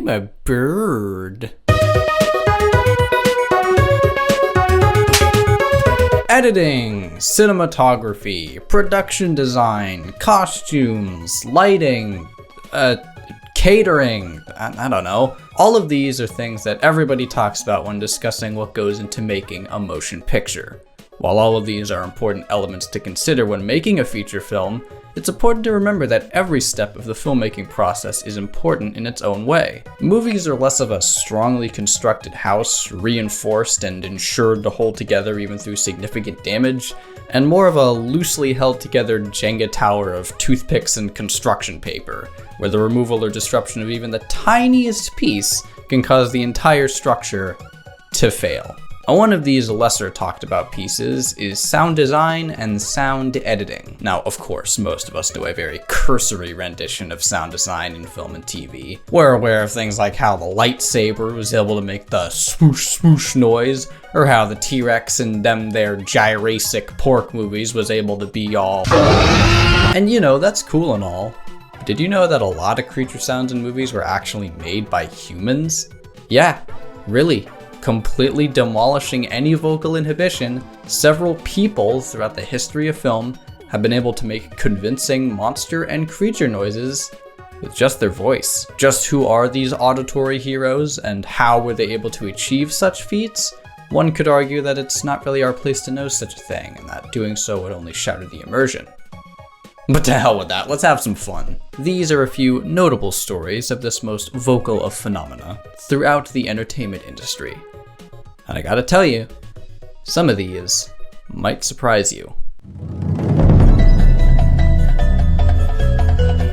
I'm a bird. Editing, cinematography, production design, costumes, lighting, catering, I don't know. All of these are things that everybody talks about when discussing what goes into making a motion picture. While all of these are important elements to consider when making a feature film, it's important to remember that every step of the filmmaking process is important in its own way. Movies are less of a strongly constructed house, reinforced and ensured to hold together even through significant damage, and more of a loosely held together Jenga tower of toothpicks and construction paper, where the removal or disruption of even the tiniest piece can cause the entire structure to fail. One of these lesser talked about pieces is sound design and sound editing. Now, of course, most of us do a very cursory rendition of sound design in film and TV. We're aware of things like how the lightsaber was able to make the swoosh swoosh noise, or how the T-Rex in their Jurassic Park movies was able to be all... And you know, that's cool and all. But did you know that a lot of creature sounds in movies were actually made by humans? Yeah, really. Completely demolishing any vocal inhibition, several people throughout the history of film have been able to make convincing monster and creature noises with just their voice. Just who are these auditory heroes and how were they able to achieve such feats? One could argue that it's not really our place to know such a thing, and that doing so would only shatter the immersion. But to hell with that, let's have some fun. These are a few notable stories of this most vocal of phenomena throughout the entertainment industry. And I gotta tell you, some of these might surprise you.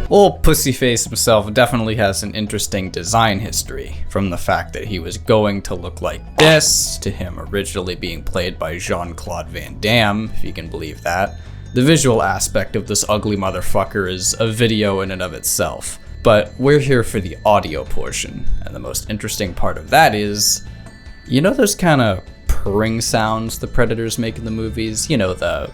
Old Pussyface himself definitely has an interesting design history, from the fact that he was going to look like this, to him originally being played by Jean-Claude Van Damme, if you can believe that. The visual aspect of this ugly motherfucker is a video in and of itself, but we're here for the audio portion, and the most interesting part of that is, you know those kind of purring sounds the predators make in the movies? You know, the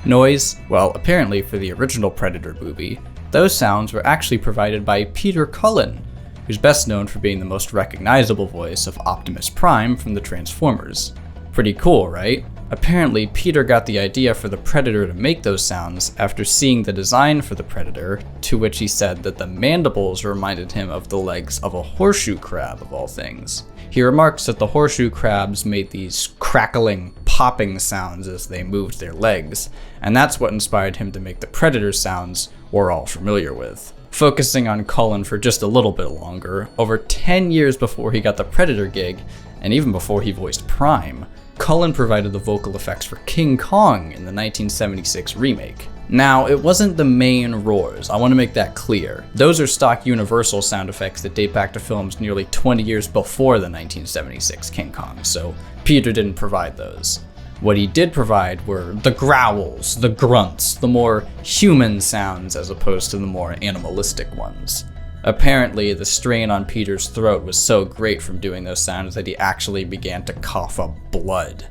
noise? Well, apparently for the original Predator movie, those sounds were actually provided by Peter Cullen, who's best known for being the most recognizable voice of Optimus Prime from the Transformers. Pretty cool, right? Apparently, Peter got the idea for the Predator to make those sounds after seeing the design for the Predator, to which he said that the mandibles reminded him of the legs of a horseshoe crab, of all things. He remarks that the horseshoe crabs made these crackling, popping sounds as they moved their legs, and that's what inspired him to make the Predator sounds we're all familiar with. Focusing on Cullen for just a little bit longer, over 10 years before he got the Predator gig, and even before he voiced Prime, Cullen provided the vocal effects for King Kong in the 1976 remake. Now, it wasn't the main roars, I want to make that clear. Those are stock Universal sound effects that date back to films nearly 20 years before the 1976 King Kong, so Peter didn't provide those. What he did provide were the growls, the grunts, the more human sounds as opposed to the more animalistic ones. Apparently, the strain on Peter's throat was so great from doing those sounds that he actually began to cough up blood.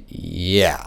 Yeah.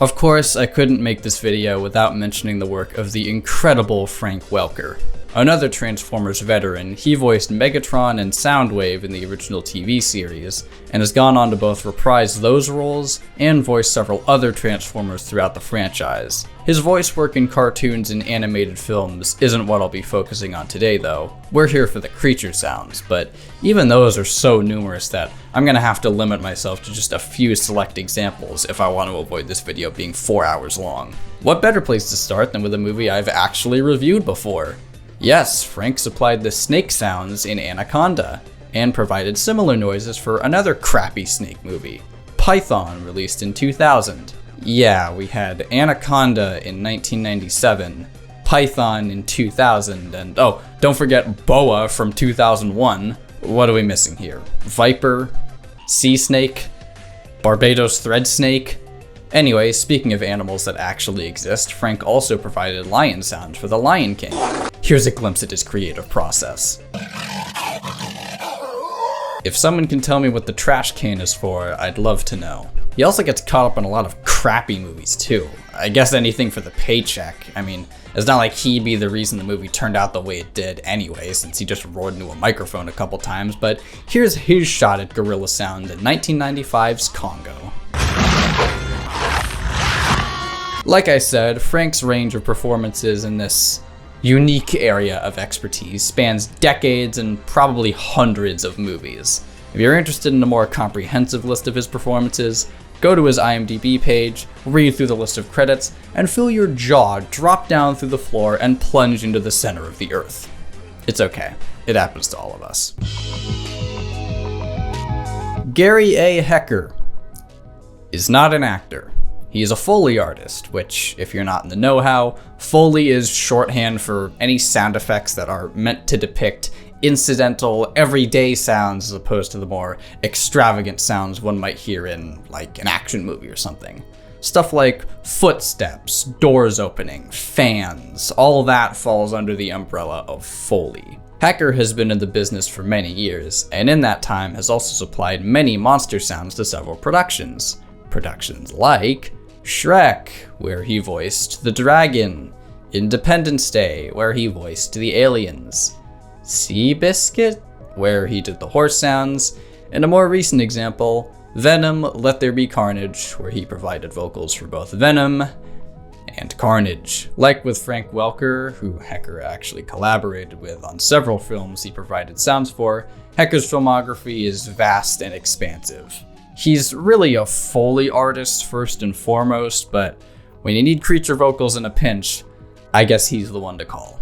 Of course, I couldn't make this video without mentioning the work of the incredible Frank Welker. Another Transformers veteran, he voiced Megatron and Soundwave in the original TV series, and has gone on to both reprise those roles and voice several other Transformers throughout the franchise. His voice work in cartoons and animated films isn't what I'll be focusing on today though. We're here for the creature sounds, but even those are so numerous that I'm gonna have to limit myself to just a few select examples if I want to avoid this video being 4 hours long. What better place to start than with a movie I've actually reviewed before? Yes, Frank supplied the snake sounds in Anaconda, and provided similar noises for another crappy snake movie, Python, released in 2000. Yeah, we had Anaconda in 1997, Python in 2000, and oh, don't forget Boa from 2001. What are we missing here? Viper? Sea snake? Barbados thread snake? Anyway, speaking of animals that actually exist, Frank also provided lion sounds for The Lion King. Here's a glimpse at his creative process. If someone can tell me what the trash can is for, I'd love to know. He also gets caught up in a lot of crappy movies too. I guess anything for the paycheck. I mean, it's not like he'd be the reason the movie turned out the way it did anyway, since he just roared into a microphone a couple times, but here's his shot at gorilla sound in 1995's Congo. Like I said, Frank's range of performances in this unique area of expertise spans decades and probably hundreds of movies. If you're interested in a more comprehensive list of his performances, go to his IMDb page, read through the list of credits, and feel your jaw drop down through the floor and plunge into the center of the earth. It's okay. It happens to all of us. Gary A. Hecker is not an actor. He is a Foley artist, which, if you're not in the know-how, Foley is shorthand for any sound effects that are meant to depict incidental, everyday sounds as opposed to the more extravagant sounds one might hear in, like, an action movie or something. Stuff like footsteps, doors opening, fans, all that falls under the umbrella of Foley. Hecker has been in the business for many years, and in that time has also supplied many monster sounds to several productions. Productions like Shrek, where he voiced the dragon, Independence Day, where he voiced the aliens, Seabiscuit, where he did the horse sounds, and a more recent example, Venom, Let There Be Carnage, where he provided vocals for both Venom and Carnage. Like with Frank Welker, who Hecker actually collaborated with on several films he provided sounds for, Hecker's filmography is vast and expansive. He's really a Foley artist first and foremost, but when you need creature vocals in a pinch, I guess he's the one to call.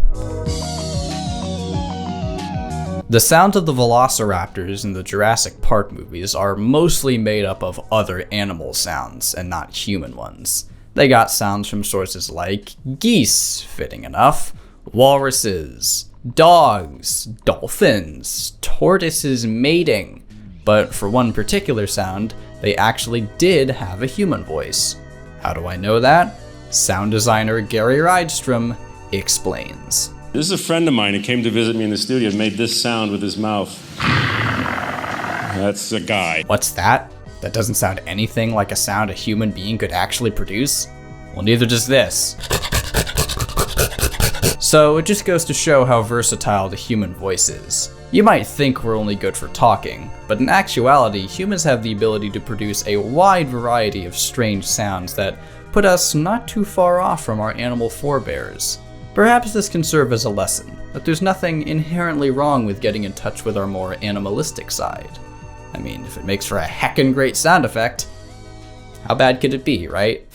The sounds of the Velociraptors in the Jurassic Park movies are mostly made up of other animal sounds and not human ones. They got sounds from sources like geese, fitting enough, walruses, dogs, dolphins, tortoises mating. But for one particular sound, they actually did have a human voice. How do I know that? Sound designer Gary Rydstrom explains. This is a friend of mine who came to visit me in the studio and made this sound with his mouth. That's a guy. What's that? That doesn't sound anything like a sound a human being could actually produce? Well, neither does this. So it just goes to show how versatile the human voice is. You might think we're only good for talking, but in actuality, humans have the ability to produce a wide variety of strange sounds that put us not too far off from our animal forebears. Perhaps this can serve as a lesson, that there's nothing inherently wrong with getting in touch with our more animalistic side. I mean, if it makes for a heckin' great sound effect, how bad could it be, right?